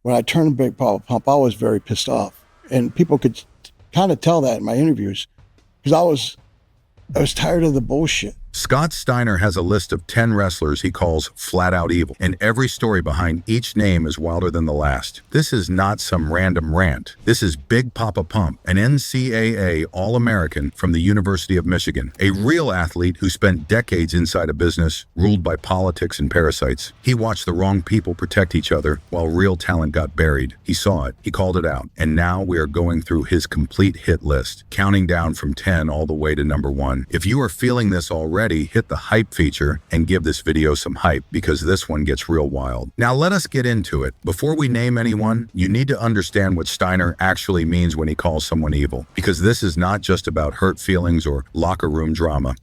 when I turned Big Poppa Pump, I was very pissed off. And people could kind of tell that in my interviews because I was tired of the bullshit. Scott Steiner has a list of 10 wrestlers he calls flat out evil, and every story behind each name is wilder than the last. This is not some random rant. This is Big Poppa Pump, an NCAA All-American from the University of Michigan, a real athlete who spent decades inside a business ruled by politics and parasites. He watched the wrong people protect each other while real talent got buried. He saw it, he called it out, and now we are going through his complete hit list, counting down from 10 all the way to number 1. If you are feeling this already, hit the hype feature and give this video some hype because this one gets real wild. Now let us get into it. Before we name anyone, you need to understand what Steiner actually means when he calls someone evil, because this is not just about hurt feelings or locker room drama.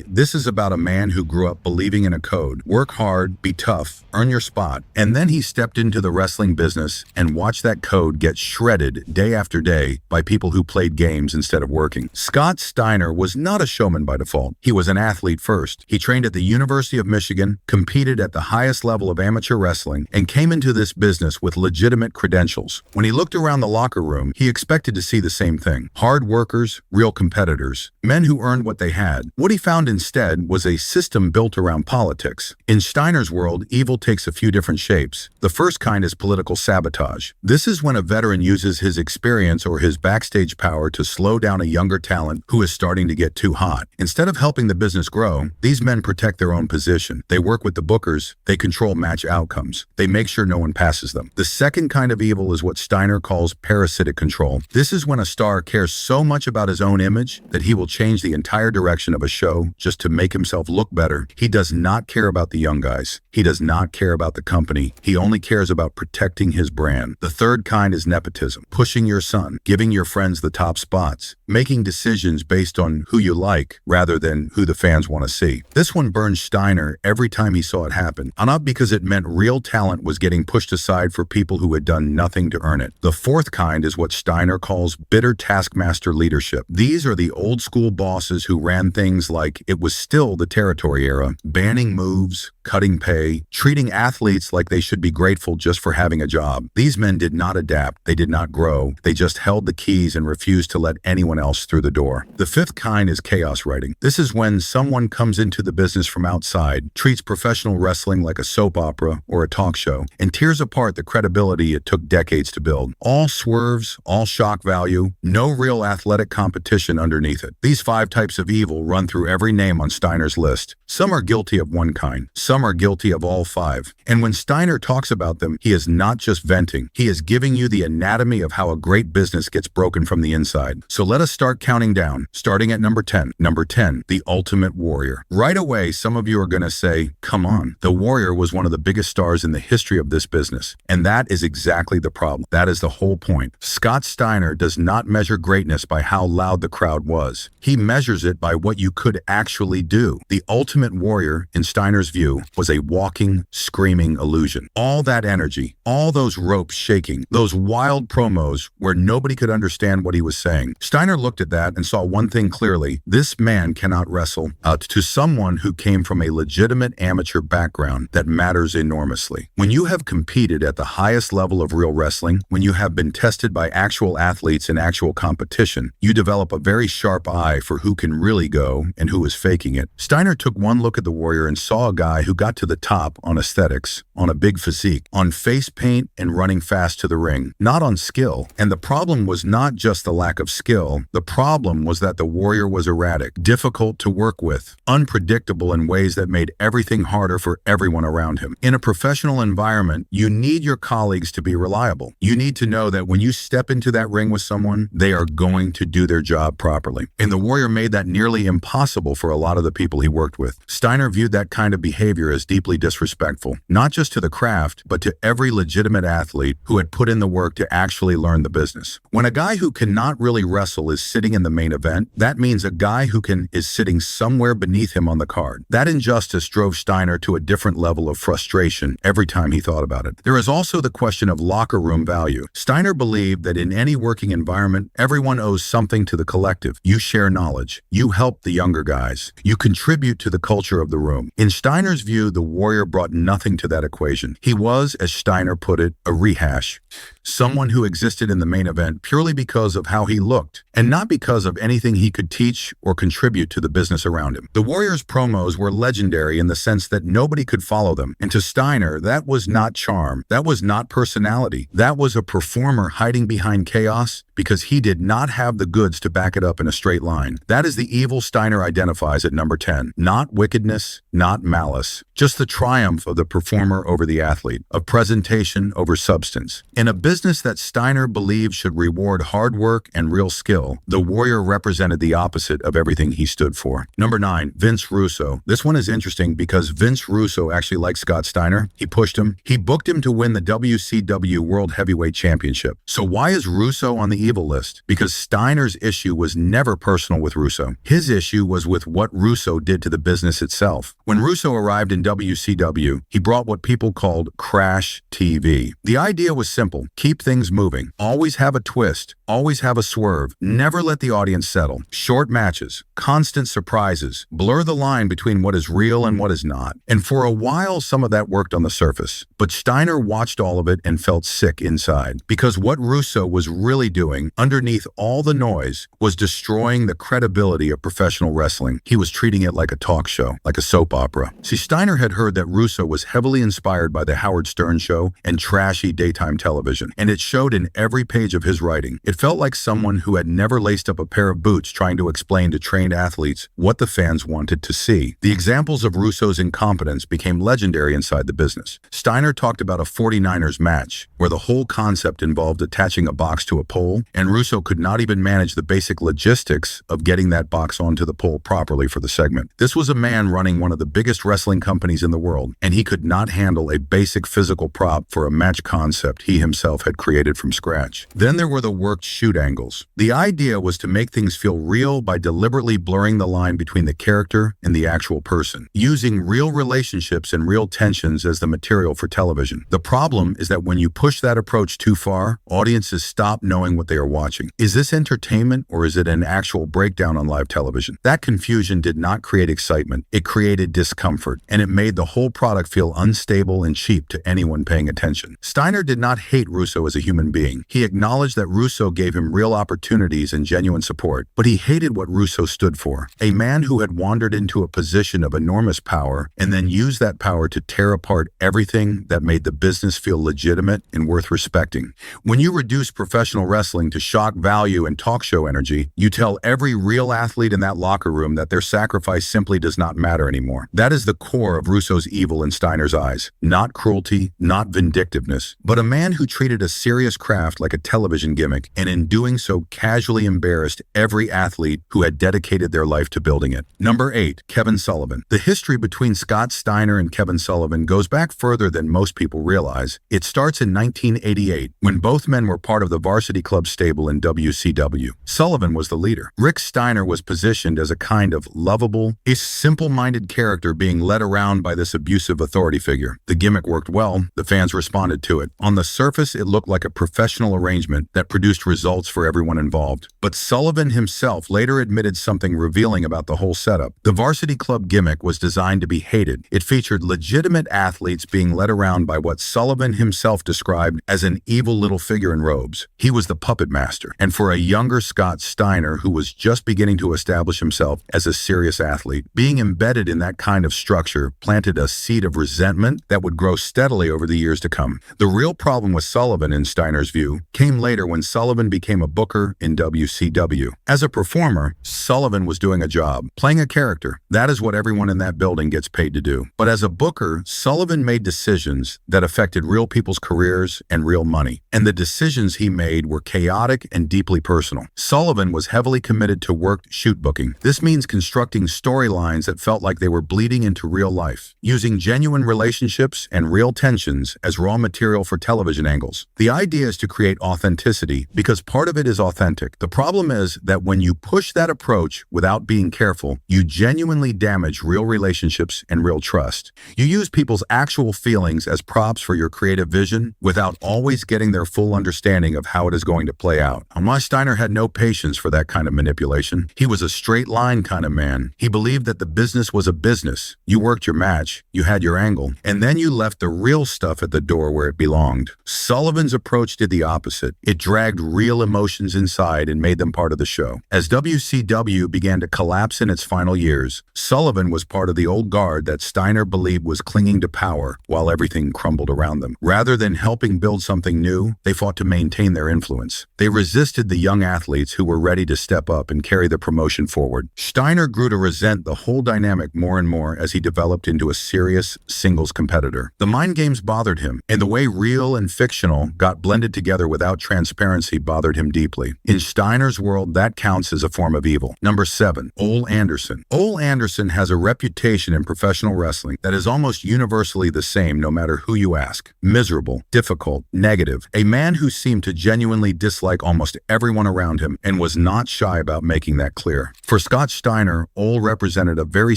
This is about a man who grew up believing in a code: work hard, be tough, earn your spot. And then he stepped into the wrestling business and watched that code get shredded day after day by people who played games instead of working. Scott Steiner was not a showman by default. He was an athlete first. He trained at the University of Michigan, competed at the highest level of amateur wrestling, and came into this business with legitimate credentials. When he looked around the locker room, he expected to see the same thing: hard workers, real competitors, men who earned what they had. What he found instead was a system built around politics. In Steiner's world, evil takes a few different shapes. The first kind is political sabotage. This is when a veteran uses his experience or his backstage power to slow down a younger talent who is starting to get too hot. Instead of helping the business grow, these men protect their own position. They work with the bookers. They control match outcomes. They make sure no one passes them. The second kind of evil is what Steiner calls parasitic control. This is when a star cares so much about his own image that he will change the entire direction of a show just to make himself look better. He does not care about the young guys. He does not care about the company. He only cares about protecting his brand. The third kind is nepotism. Pushing your son, giving your friends the top spots, making decisions based on who you like rather than who the fans want to see. This one burned Steiner every time he saw it happen, not because it meant real talent was getting pushed aside for people who had done nothing to earn it. The fourth kind is what Steiner calls bitter taskmaster leadership. These are the old school bosses who ran things like it was still the territory era, banning moves, cutting pay, treating athletes like they should be grateful just for having a job. These men did not adapt. They did not grow. They just held the keys and refused to let anyone else through the door. The fifth kind is chaos writing. This is when someone comes into the business from outside, treats professional wrestling like a soap opera or a talk show, and tears apart the credibility it took decades to build. All swerves, all shock value, no real athletic competition underneath it. These 5 types of evil run through every name on Steiner's list. Some are guilty of one kind. Some are guilty of all 5. And when Steiner talks about them, he is not just venting. He is giving you the anatomy of how a great business gets broken from the inside. So let us start counting down, starting at number 10. Number 10, the Ultimate Warrior. Right away, some of you are going to say, come on, the Warrior was one of the biggest stars in the history of this business. And that is exactly the problem. That is the whole point. Scott Steiner does not measure greatness by how loud the crowd was. He measures it by what you could actually do. The Ultimate Warrior, in Steiner's view, was a walking, screaming illusion. All that energy, all those ropes shaking, those wild promos where nobody could understand what he was saying. Steiner looked at that and saw one thing clearly: this man cannot wrestle. To someone who came from a legitimate amateur background, that matters enormously. When you have competed at the highest level of real wrestling, when you have been tested by actual athletes in actual competition, you develop a very sharp eye for who can really go and who is faking it. Steiner took one look at the Warrior and saw a guy who got to the top on aesthetics, on a big physique, on face paint and running fast to the ring, not on skill. And the problem was not just the lack of skill. The problem was that the Warrior was erratic, difficult to work with, unpredictable in ways that made everything harder for everyone around him. In a professional environment, you need your colleagues to be reliable. You need to know that when you step into that ring with someone, they are going to do their job properly. And the Warrior made that nearly impossible for a lot of the people he worked with. Steiner viewed that kind of behavior as deeply disrespectful, not just to the craft, but to every legitimate athlete who had put in the work to actually learn the business. When a guy who cannot really wrestle is sitting in the main event, that means a guy who is sitting somewhere anywhere beneath him on the card. That injustice drove Steiner to a different level of frustration every time he thought about it. There is also the question of locker room value. Steiner believed that in any working environment, everyone owes something to the collective. You share knowledge. You help the younger guys. You contribute to the culture of the room. In Steiner's view, the Warrior brought nothing to that equation. He was, as Steiner put it, a rehash. Someone who existed in the main event purely because of how he looked, and not because of anything he could teach or contribute to the business around him. The Warrior's promos were legendary in the sense that nobody could follow them. And to Steiner, that was not charm. That was not personality. That was a performer hiding behind chaos because he did not have the goods to back it up in a straight line. That is the evil Steiner identifies at number 10. Not wickedness, not malice, just the triumph of the performer over the athlete, of presentation over substance. In a business that Steiner believed should reward hard work and real skill, the Warrior represented the opposite of everything he stood for. Number 9, Vince Russo. This one is interesting because Vince Russo actually liked Scott Steiner. He pushed him. He booked him to win the WCW World Heavyweight Championship. So why is Russo on the evil list? Because Steiner's issue was never personal with Russo. His issue was with what Russo did to the business itself. When Russo arrived in WCW, he brought what people called crash TV. The idea was simple. Keep things moving. Always have a twist. Always have a swerve. Never let the audience settle. Short matches. Constant surprises. Blur the line between what is real and what is not. And for a while, some of that worked on the surface. But Steiner watched all of it and felt sick inside. Because what Russo was really doing, underneath all the noise, was destroying the credibility of professional wrestling. He was treating it like a talk show, like a soap opera. See, Steiner had heard that Russo was heavily inspired by the Howard Stern show and trashy daytime television, and it showed in every page of his writing. It felt like someone who had never laced up a pair of boots trying to explain to trained athletes what the fans wanted to see. The examples of Russo's incompetence became legendary inside the business. Steiner talked about a 49ers match where the whole concept involved attaching a box to a pole, and Russo could not even manage the basic logistics of getting that box onto the pole properly for the segment. This was a man running one of the biggest wrestling companies in the world, and he could not handle a basic physical prop for a match concept he himself had created from scratch. Then there were the worked shoot angles. The idea was to make things feel real by deliberately blurring the line between the character and the actual person, using real relationships and real tensions as the material for television. The problem is that when you push that approach too far, audiences stop knowing what they are watching. Is this entertainment or is it an actual breakdown on live television? That confusion did not create excitement. It created discomfort, and it made the whole product feel unstable and cheap to anyone paying attention. Steiner did not hate Russo as a human being. He acknowledged that Russo gave him real opportunities and genuine support, but he hated what Russo stood for. A man who had wandered into a position of enormous power and then used that power to tear apart everything that made the business feel legitimate and worth respecting. When you reduce professional wrestling to shock value and talk show energy, you tell every real athlete in that locker room that their sacrifice simply does not matter anymore. That is the core of Russo's evil in Steiner's eyes. Not cruelty, not vindictiveness, but a man who treated a serious craft like a television gimmick, and in doing so casually embarrassed every athlete who had dedicated their life to building it. Number 8, Kevin Sullivan. The history between Scott Steiner and Kevin Sullivan goes back further than most people realize. It starts in 1988, when both men were part of the Varsity Club stable in WCW. Sullivan was the leader. Rick Steiner was positioned as a kind of lovable, simple-minded character being led around by this abusive authority figure. The gimmick worked well. The fans responded to it. On the surface, it looked like a professional arrangement that produced results for everyone involved. But Sullivan himself later admitted something revealing about the whole setup. The Varsity Club gimmick was designed to be hated. It featured legitimate athletes being led around by what Sullivan himself described as an evil little figure in robes. He was the puppet master. And for a younger Scott Steiner, who was just beginning to establish himself as a serious athlete, being embedded in that kind of structure planted a seed of resentment that would grow steadily over the years to come. The real problem with Sullivan, in Steiner's view, came later when Sullivan became a booker in WCW. As a performer, Sullivan was doing a job, playing a character. That is what everyone in that building gets paid to do. But as a booker, Sullivan made decisions that affected real people's careers and real money. And the decisions he made were chaotic and deeply personal. Sullivan was heavily committed to worked shoot booking. This means constructing storylines that felt like they were bleeding into real life, using genuine relationships and real tensions as raw material for television angles. The idea is to create authenticity because part of it is authentic. The problem is that when you push that approach without being careful, level, you genuinely damage real relationships and real trust. You use people's actual feelings as props for your creative vision without always getting their full understanding of how it is going to play out. Steiner had no patience for that kind of manipulation. He was a straight line kind of man. He believed that the business was a business. You worked your match, you had your angle, and then you left the real stuff at the door where it belonged. Sullivan's approach did the opposite. It dragged real emotions inside and made them part of the show. As WCW began to collapse in its final years, Sullivan was part of the old guard that Steiner believed was clinging to power while everything crumbled around them. Rather than helping build something new, they fought to maintain their influence. They resisted the young athletes who were ready to step up and carry the promotion forward. Steiner grew to resent the whole dynamic more and more as he developed into a serious singles competitor. The mind games bothered him, and the way real and fictional got blended together without transparency bothered him deeply. In Steiner's world, that counts as a form of evil. Number 7, Ole Anderson. Ole Anderson has a reputation in professional wrestling that is almost universally the same no matter who you ask. Miserable, difficult, negative. A man who seemed to genuinely dislike almost everyone around him and was not shy about making that clear. For Scott Steiner, Ole represented a very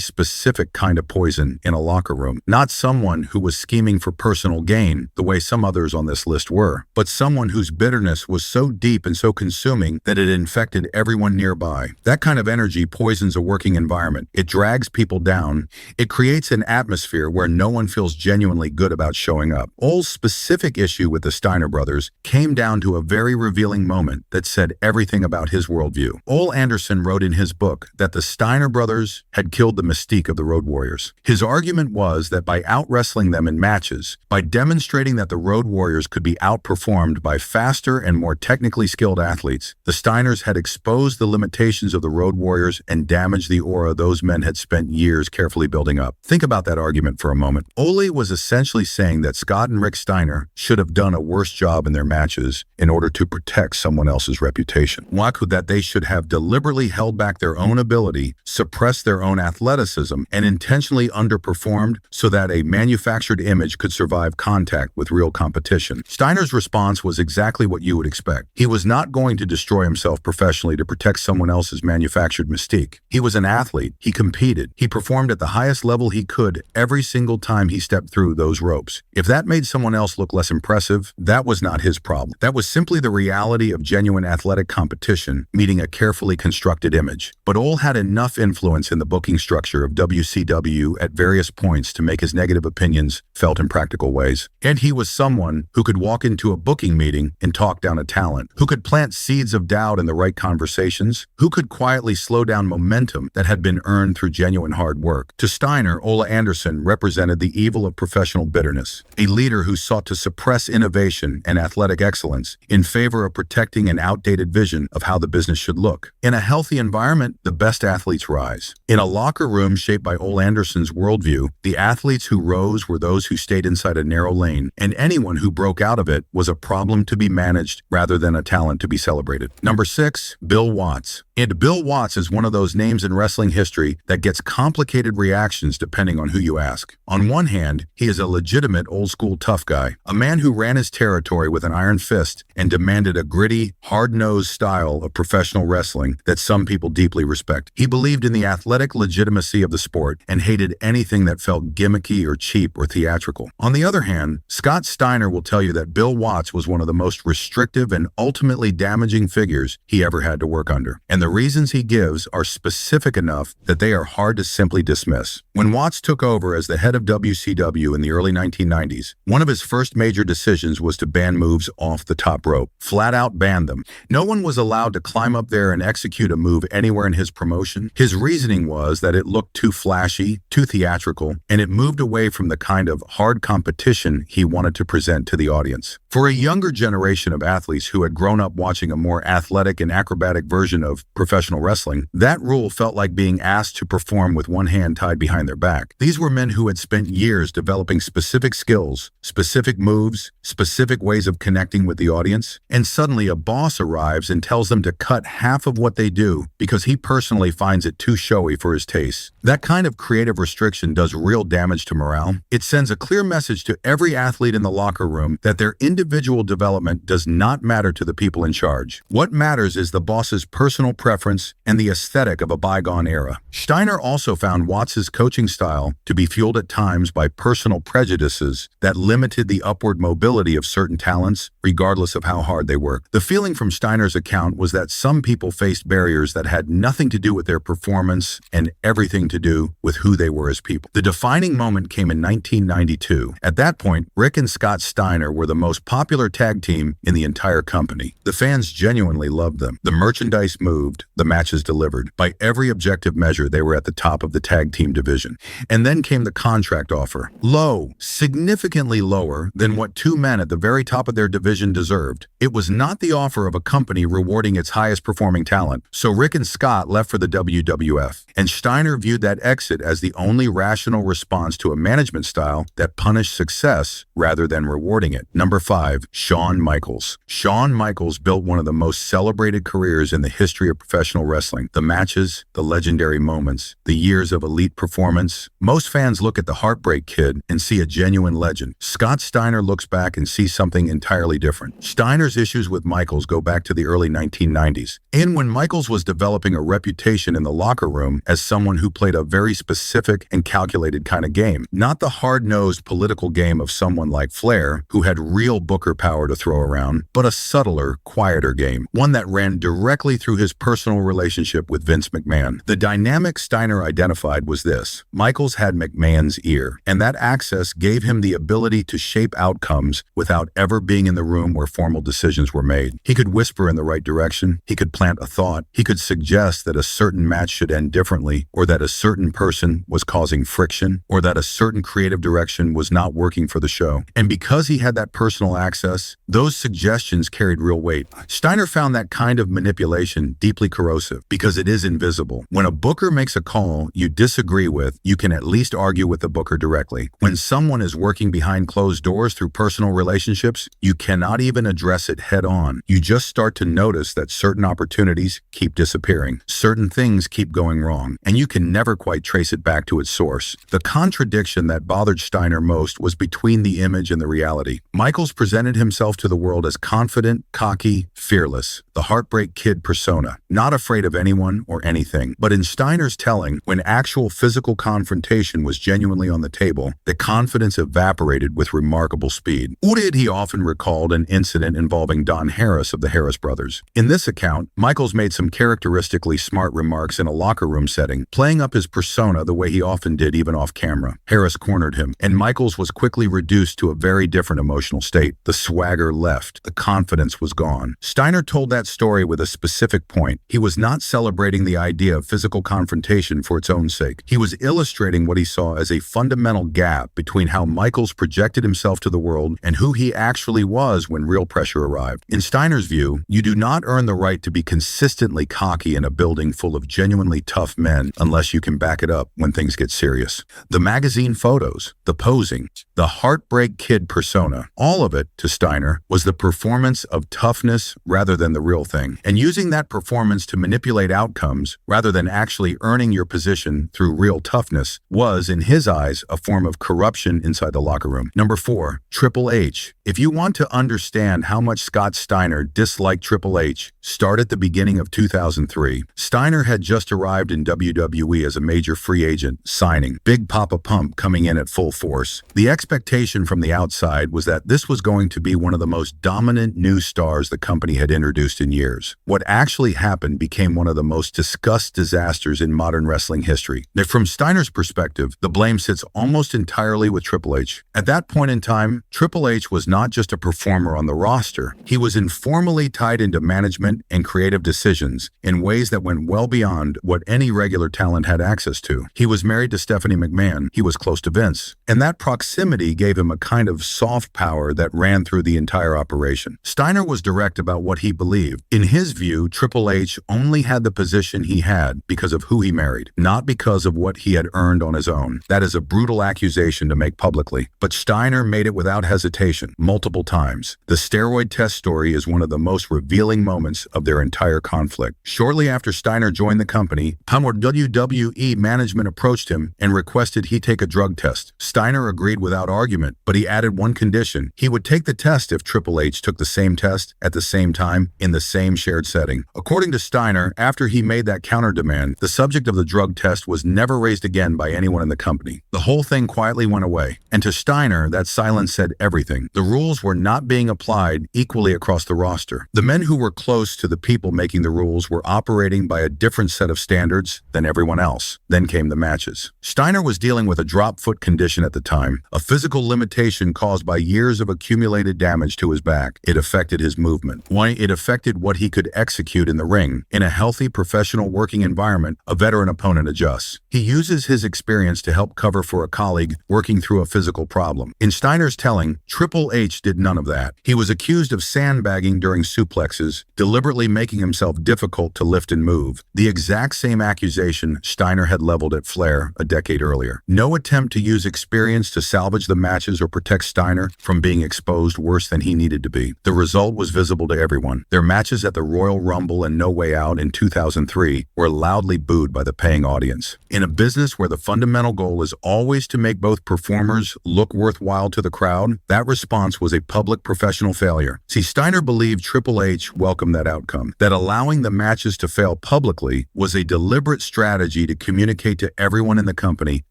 specific kind of poison in a locker room. Not someone who was scheming for personal gain, the way some others on this list were, but someone whose bitterness was so deep and so consuming that it infected everyone nearby. That kind of energy poisons a working environment. It drags people down. It creates an atmosphere where no one feels genuinely good about showing up. Ole's specific issue with the Steiner brothers came down to a very revealing moment that said everything about his worldview. Ole Anderson wrote in his book that the Steiner brothers had killed the mystique of the Road Warriors. His argument was that by out-wrestling them in matches, by demonstrating that the Road Warriors could be outperformed by faster and more technically skilled athletes, the Steiners had exposed the limitations of the Road Warriors and damaged the aura those men had spent years carefully building up. Think about that argument for a moment. Ole was essentially saying that Scott and Rick Steiner should have done a worse job in their matches in order to protect someone else's reputation. That they should have deliberately held back their own ability, suppressed their own athleticism, and intentionally underperformed so that a manufactured image could survive contact with real competition. Steiner's response was exactly what you would expect. He was not going to destroy himself professionally to protect someone else's manufactured mystique. He was an athlete. He competed. He performed at the highest level he could every single time he stepped through those ropes. If that made someone else look less impressive, that was not his problem. That was simply the reality of genuine athletic competition meeting a carefully constructed image. But Ole had enough influence in the booking structure of WCW at various points to make his negative opinions felt in practical ways. And he was someone who could walk into a booking meeting and talk down a talent, who could plant seeds of doubt in the right conversations, who could quietly slow down momentum that had been earned through genuine hard work. To Steiner, Ole Anderson represented the evil of professional bitterness, a leader who sought to suppress innovation and athletic excellence in favor of protecting an outdated vision of how the business should look. In a healthy environment, the best athletes rise. In a locker room shaped by Ole Anderson's worldview, the athletes who rose were those who stayed inside a narrow lane, and anyone who broke out of it was a problem to be managed rather than a talent to be celebrated. Number 6, Bill Watts. And Bill Watts is one of those names in wrestling history that gets complicated reactions depending on who you ask. On one hand, he is a legitimate old-school tough guy, a man who ran his territory with an iron fist and demanded a gritty, hard-nosed style of professional wrestling that some people deeply respect. He believed in the athletic legitimacy of the sport and hated anything that felt gimmicky or cheap or theatrical. On the other hand, Scott Steiner will tell you that Bill Watts was one of the most restrictive and ultimately damaging figures he ever had to work under. And the reasons he gives are specific enough that they are hard to simply dismiss. When Watts took over as the head of WCW in the early 1990s, one of his first major decisions was to ban moves off the top rope. Flat out ban them. No one was allowed to climb up there and execute a move anywhere in his promotion. His reasoning was that it looked too flashy, too theatrical, and it moved away from the kind of hard competition he wanted to present to the audience. For a younger generation of athletes who had grown up watching a more athletic and acrobatic version of professional wrestling, that rule felt like being asked to perform with one hand tied behind their back. These were men who had spent years developing specific skills, specific moves, specific ways of connecting with the audience, and suddenly a boss arrives and tells them to cut half of what they do because he personally finds it too showy for his taste. That kind of creative restriction does real damage to morale. It sends a clear message to every athlete in the locker room that their individual development does not matter to the people in charge. What matters is the boss's personal preference and the aesthetic of a bygone bygone era. Steiner also found Watts' coaching style to be fueled at times by personal prejudices that limited the upward mobility of certain talents, regardless of how hard they worked. The feeling from Steiner's account was that some people faced barriers that had nothing to do with their performance and everything to do with who they were as people. The defining moment came in 1992. At that point, Ric and Scott Steiner were the most popular tag team in the entire company. The fans genuinely loved them. The merchandise moved, the matches delivered. By every objective measure, they were at the top of the tag team division. And then came the contract offer. Low, significantly lower than what two men at the very top of their division deserved. It was not the offer of a company rewarding its highest performing talent. So Ric and Scott left for the WWF. And Steiner viewed that exit as the only rational response to a management style that punished success rather than rewarding it. Number 5, Shawn Michaels. Shawn Michaels built one of the most celebrated careers in the history of professional wrestling. The matches, the legendary moments, the years of elite performance. Most fans look at the Heartbreak Kid and see a genuine legend. Scott Steiner looks back and sees something entirely different. Steiner's issues with Michaels go back to the early 1990s, and when Michaels was developing a reputation in the locker room as someone who played a very specific and calculated kind of game, not the hard-nosed political game of someone like Flair, who had real booker power to throw around, but a subtler, quieter game, one that ran directly through his personal relationship with Vince McMahon. The dynamic Steiner identified was this: Michaels had McMahon's ear, and that access gave him the ability to shape outcomes without ever being in the room where formal decisions were made. He could whisper in the right direction, he could plant a thought, he could suggest that a certain match should end differently, or that a certain person was causing friction, or that a certain creative direction was not working for the show. And because he had that personal access, those suggestions carried real weight. Steiner found that kind of manipulation deeply corrosive because it is invisible. When a booker makes a call you disagree with, you can at least argue with the booker directly. When someone is working behind closed doors through personal relationships, you cannot even address it head on. You just start to notice that certain opportunities keep disappearing, certain things keep going wrong, and you can never quite trace it back to its source. The contradiction that bothered Steiner most was between the image and the reality. Michaels presented himself to the world as confident, cocky, fearless, the Heartbreak Kid persona, not afraid of anyone or anything. But in Steiner's telling, when actual physical confrontation was genuinely on the table, the confidence evaporated with remarkable speed. He often recalled an incident involving Don Harris of the Harris brothers. In this account, Michaels made some characteristically smart remarks in a locker room setting, playing up his persona the way he often did even off camera. Harris cornered him, and Michaels was quickly reduced to a very different emotional state. The swagger left. The confidence was gone. Steiner told that story with a specific point. He was not celebrating the idea of physical confrontation for its own sake. He was illustrating what he saw as a fundamental gap between how Michaels projected himself to the world and who he actually was when real pressure arrived. In Steiner's view, you do not earn the right to be consistently cocky in a building full of genuinely tough men unless you can back it up when things get serious. The magazine photos, the posing, the Heartbreak Kid persona, all of it, to Steiner, was the performance of toughness rather than the real thing. And using that performance to manipulate outcomes rather than actually earning your position through real toughness was, in his eyes, a form of corruption inside the locker room. Number 4, Triple H. If you want to understand how much Scott Steiner disliked Triple H, start at the beginning of 2003. Steiner had just arrived in WWE as a major free agent, signing Big Poppa Pump coming in at full force. The expectation from the outside was that this was going to be one of the most dominant new stars the company had introduced in years. What actually happened became one of the most discussed disasters in modern wrestling history. Now, from Steiner's perspective, the blame sits almost entirely with Triple H. At that point in time, Triple H was not just a performer on the roster. He was informally tied into management and creative decisions in ways that went well beyond what any regular talent had access to. He was married to Stephanie McMahon. He was close to Vince. And that proximity gave him a kind of soft power that ran through the entire operation. Steiner was direct about what he believed. In his view, Triple H only had the position he had because of who he married, not because of what he had earned on his own. That is a brutal accusation to make publicly, but Steiner made it without hesitation, multiple times. The steroid test story is one of the most revealing moments of their entire conflict. Shortly after Steiner joined the company, WWE management approached him and requested he take a drug test. Steiner agreed without argument, but he added one condition. He would take the test if Triple H took the same test at the same time in the same shared setting. According to Steiner, after he made that counter demand, the subject of the drug test was never raised again by anyone in the company. The whole thing quietly went away. And to Steiner, that silence said everything. The rules were not being applied equally across the roster. The men who were close to the people making the rules were operating by a different set of standards than everyone else. Then came the matches. Steiner was dealing with a drop foot condition at the time, a physical limitation caused by years of accumulated damage to his back. It affected his movement. It affected what he could execute in the ring. In a healthy professional working environment, a veteran opponent adjusts. He uses his experience to help cover for a colleague working through a physical problem. In Steiner's telling, Triple H did none of that. He was accused of sandbagging during suplexes, deliberately making himself difficult to lift and move. The exact same accusation Steiner had leveled at Flair a decade earlier. No attempt to use experience to salvage the matches or protect Steiner from being exposed worse than he needed to be. The result was visible to everyone. Their matches at the Royal Rumble and No Way Out in 2003 were loudly booed by the paying audience. In a business where the fundamental goal is always to make both performers look worthwhile to the crowd, that response was a public professional failure. See, Steiner believed Triple H welcomed that outcome, that allowing the matches to fail publicly was a deliberate strategy to communicate to everyone in the company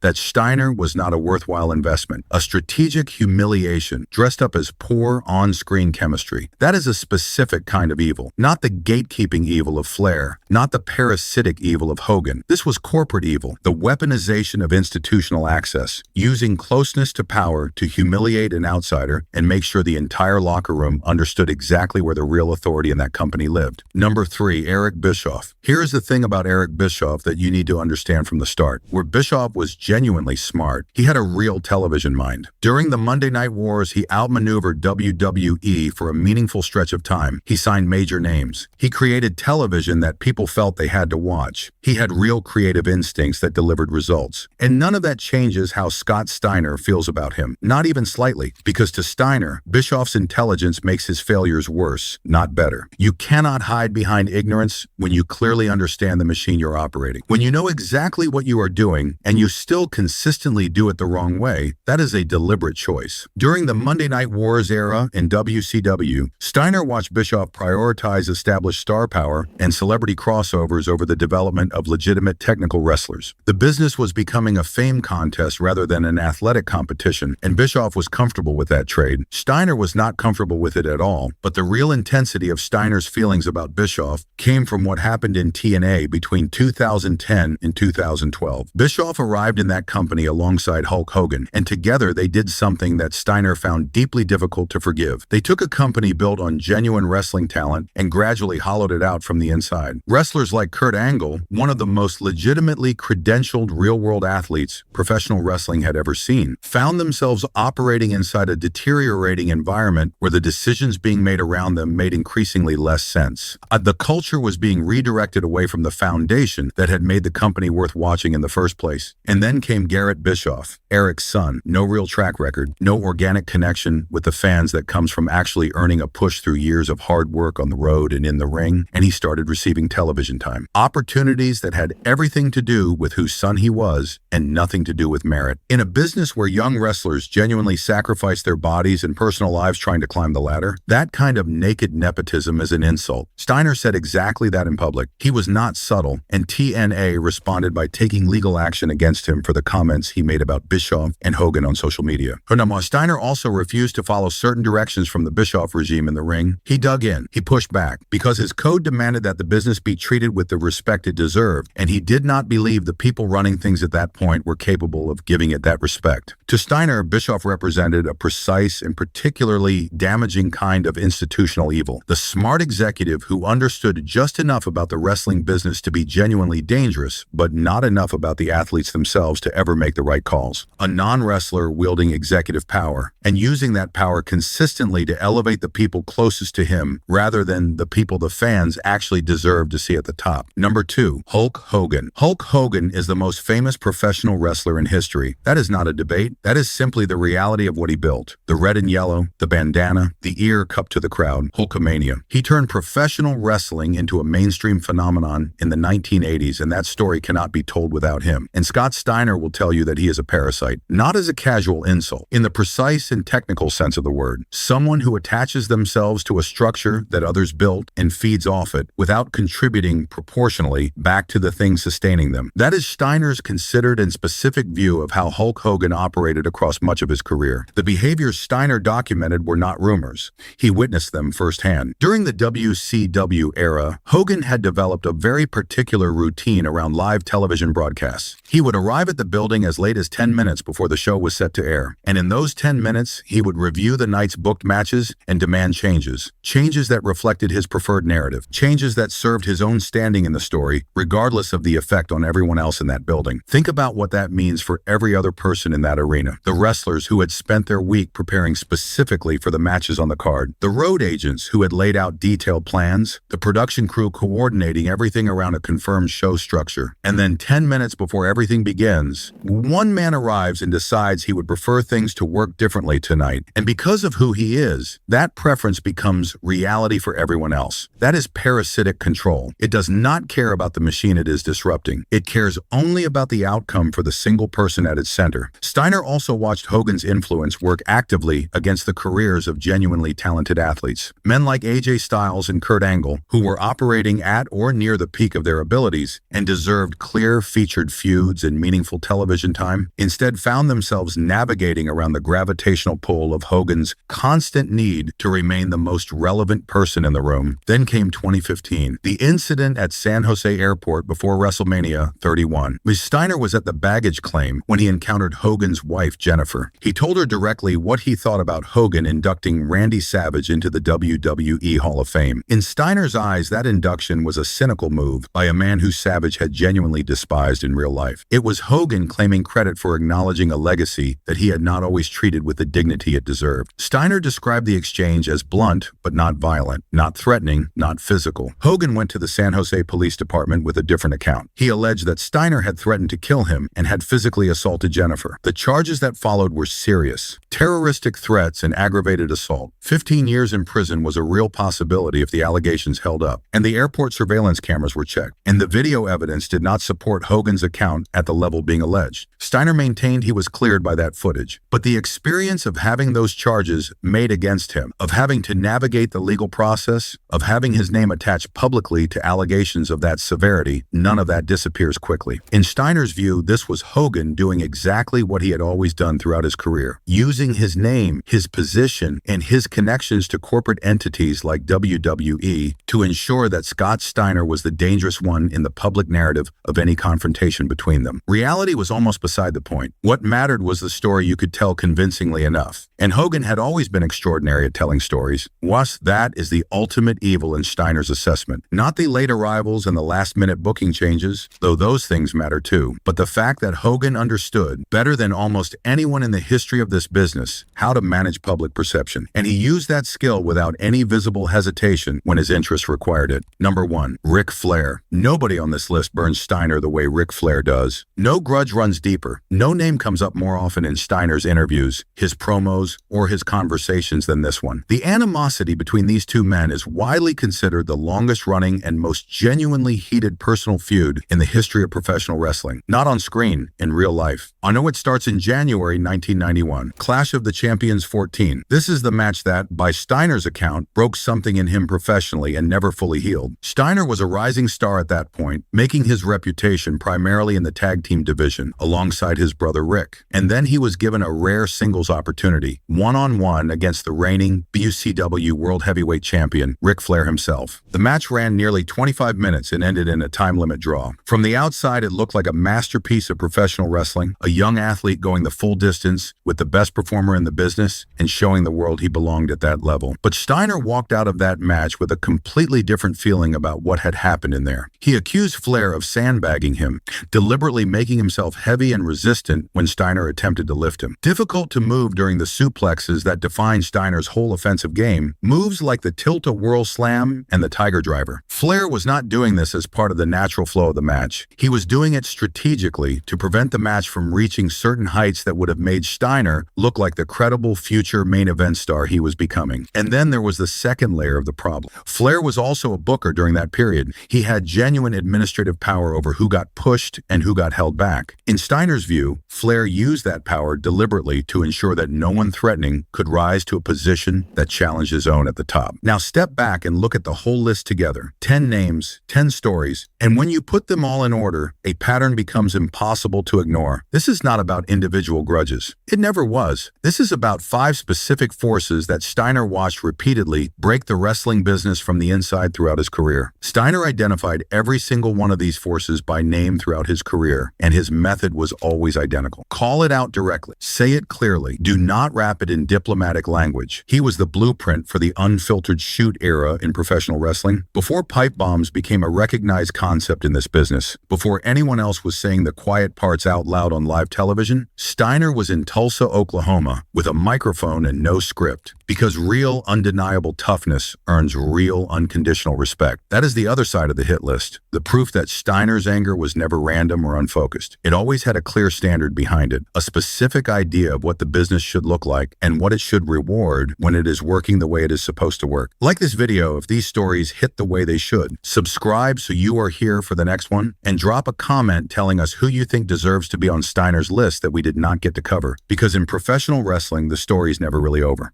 that Steiner was not a worthwhile investment, a strategic humiliation dressed up as poor on-screen chemistry. That is a specific kind of evil, not the gatekeeping evil of Flair, not the parasitic evil of Hogan. This was corporate evil, the weaponization of institutional access, using closeness to power to humiliate an outsider and make sure the entire locker room understood exactly where the real authority in that company lived. Number 3, Eric Bischoff. Here is the thing about Eric Bischoff that you need to understand from the start. Where Bischoff was genuinely smart, he had a real television mind. During the Monday Night Wars, he outmaneuvered WWE for a meaningful stretch of time. He signed major names. He created television that people felt they had to watch. He had real creative instincts that delivered results. And none of that changes how Scott Steiner feels about him, not even slightly, because to Steiner, Bischoff's intelligence makes his failures worse, not better. You cannot hide behind ignorance when you clearly understand the machine you're operating. When you know exactly what you are doing and you still consistently do it the wrong way, that is a deliberate choice. During the Monday Night Wars era in WCW, Steiner watched Bischoff prioritize established star power and celebrity crossovers over the development of legitimate technical wrestlers. The business was becoming a fame contest rather than an athletic competition, and Bischoff was comfortable with that trade. Steiner was not comfortable with it at all, but the real intensity of Steiner's feelings about Bischoff came from what happened in TNA between 2010 and 2012. Bischoff arrived in that company alongside Hulk Hogan, and together they did something that Steiner found deeply difficult to forgive. They took a company built on genuine wrestling talent and gradually hollowed it out from the inside. Wrestlers like Kurt Angle, one of the most legitimately credentialed real-world athletes professional wrestling had ever seen, found themselves operating inside a deteriorating environment where the decisions being made around them made increasingly less sense. The culture was being redirected away from the foundation that had made the company worth watching in the first place. And then came Garrett Bischoff, Eric's son. No real track record, no organic connection with the fans that comes from actually earning a push through years of hard work on the road and in the ring, and he started receiving television time. Opportunities that had everything to do with whose son he was and nothing to do with merit. In a business where young wrestlers genuinely sacrifice their bodies and personal lives trying to climb the ladder, that kind of naked nepotism is an insult. Steiner said exactly that in public. He was not subtle, and TNA responded by taking legal action against him for the comments he made about Bischoff and Hogan on social media. Furthermore, Steiner also refused to follow certain directions from the Bischoff regime in the ring. He dug in. He pushed back because his code demanded that the business be treated with the respect it deserved, and he did not believe the people running things at that point were capable of giving it that respect. To Steiner, Bischoff represented a precise and particularly damaging kind of institutional evil. The smart executive who understood just enough about the wrestling business to be genuinely dangerous, but not enough about the athletes themselves to ever make the right calls. A non-wrestler wielding executive power and using that power consistently to elevate the people closest to him rather than the people the fans actually deserve to see at the top. Number 2, Hulk Hogan. Hulk Hogan is the most famous professional wrestler in history. That is not a debate. That is simply the reality of what he built. The red and yellow, the bandana, the ear cupped to the crowd, Hulkamania. He turned professional wrestling into a mainstream phenomenon in the 1980s, and that story cannot be told without him. And Scott Steiner will tell you that he is a parasite, not as a casual insult, in the precise and technical sense of the word. Someone who attaches themselves to a structure that others built and feeds off it without contributing proportionally finally, back to the thing sustaining them. That is Steiner's considered and specific view of how Hulk Hogan operated across much of his career. The behaviors Steiner documented were not rumors. He witnessed them firsthand. During the WCW era, Hogan had developed a very particular routine around live television broadcasts. He would arrive at the building as late as 10 minutes before the show was set to air, and in those 10 minutes, he would review the night's booked matches and demand changes. Changes that reflected his preferred narrative. Changes that served his own standing in the story, regardless of the effect on everyone else in that building. Think about what that means for every other person in that arena. The wrestlers who had spent their week preparing specifically for the matches on the card. The road agents who had laid out detailed plans. The production crew coordinating everything around a confirmed show structure. And then 10 minutes before everything begins, one man arrives and decides he would prefer things to work differently tonight. And because of who he is, that preference becomes reality for everyone else. That is parasitic control. It does not care about the machine it is disrupting. It cares only about the outcome for the single person at its center. Steiner also watched Hogan's influence work actively against the careers of genuinely talented athletes. Men like AJ Styles and Kurt Angle, who were operating at or near the peak of their abilities and deserved clear featured feuds and meaningful television time, instead found themselves navigating around the gravitational pull of Hogan's constant need to remain the most relevant person in the room. Then came 2015, the incident at San Jose Airport before WrestleMania 31. Steiner was at the baggage claim when he encountered Hogan's wife, Jennifer. He told her directly what he thought about Hogan inducting Randy Savage into the WWE Hall of Fame. In Steiner's eyes, that induction was a cynical move by a man who Savage had genuinely despised in real life. It was Hogan claiming credit for acknowledging a legacy that he had not always treated with the dignity it deserved. Steiner described the exchange as blunt but not violent, not threatening, not physical. Hogan went to the San Jose Police Department with a different account. He alleged that Steiner had threatened to kill him and had physically assaulted Jennifer. The charges that followed were serious. Terroristic threats and aggravated assault. 15 years in prison was a real possibility if the allegations held up, and the airport surveillance cameras were checked, and the video evidence did not support Hogan's account at the level being alleged. Steiner maintained he was cleared by that footage, but the experience of having those charges made against him, of having to navigate the legal process, of having his name attached publicly to allegations of that severity, none of that disappears quickly. In Steiner's view, this was Hogan doing exactly what he had always done throughout his career, using his name, his position, and his connections to corporate entities like WWE to ensure that Scott Steiner was the dangerous one in the public narrative of any confrontation between them. Reality was almost beside the point. What mattered was the story you could tell convincingly enough. And Hogan had always been extraordinary at telling stories. Was that is the ultimate evil in Steiner's assessment. Not the late arrivals and the last-minute booking changes, though those things matter too, but the fact that Hogan understood, better than almost anyone in the history of this business, how to manage public perception. And he used that skill without any visible hesitation when his interests required it. Number 1, Ric Flair. Nobody on this list burns Steiner the way Ric Flair does. No grudge runs deeper. No name comes up more often in Steiner's interviews, his promos, or his conversations than this one. The animosity between these two men is widely considered the longest-running and most genuinely heated personal feud in the history of professional wrestling. Not on screen, in real life. I know it starts in January 1991, Clash of the Champions 14. This is the match that, by Steiner's account, broke something in him professionally and never fully healed. Steiner was a rising star at that point, making his reputation primarily in the tag team division, alongside his brother Rick. And then he was given a rare singles opportunity, one-on-one against the reigning WCW World Heavyweight Champion, Ric Flair himself. The match ran nearly 25 minutes and ended in a time-limit draw. From the outside, it looked like a masterpiece of professional wrestling, a young athlete going the full distance with the best performer in the business and showing the world he belonged at that level. But Steiner walked out of that match with a completely different feeling about what had happened in there. He accused Flair of sandbagging him, deliberately making himself heavy and resistant when Steiner attempted to lift him. Difficult to move during the suplexes that defined Steiner's whole offensive game, moves like the tilt-a-whirl slam and the tiger driver. Flair was not doing this as part of the natural flow of the match. He was doing it strategically to prevent the match from reaching certain heights that would have made Steiner look like the credible future main event star he was becoming. And then there was the second layer of the problem. Flair was also a booker during that period. He had genuine administrative power over who got pushed and who got held back. In Steiner's view, Flair used that power deliberately to ensure that no one threatening could rise to a position that challenged his own at the top. Now step back and look at the whole list together. 10 names, 10 stories, and when you put them all in order, a pattern becomes impossible to ignore. This is not about individual grudges. It never was. This is about 5 specific forces that Steiner watched repeatedly break the wrestling business from the inside throughout his career. Steiner identified every single one of these forces by name throughout his career, and his method was always identical. Call it out directly. Say it clearly. Do not wrap it in diplomatic language. He was the blueprint for the unfiltered shoot era in professional wrestling. Before pipe bombs became a recognized concept in this business, before anyone else was saying the quiet parts out loud on live television, Steiner was in Tulsa, Oklahoma, with a microphone and no script. Because real, undeniable toughness earns real, unconditional respect. That is the other side of the hit list. The proof that Steiner's anger was never random or unfocused. It always had a clear standard behind it, a specific idea of what the business should look like and what it should reward when it is working the way it is supposed to work. Like this video if these stories hit the way they should. Subscribe so you are here for the next one, and drop a comment telling us who you think deserves to be on Steiner's list that we did not get to cover. Because in professional wrestling, the story's never really over.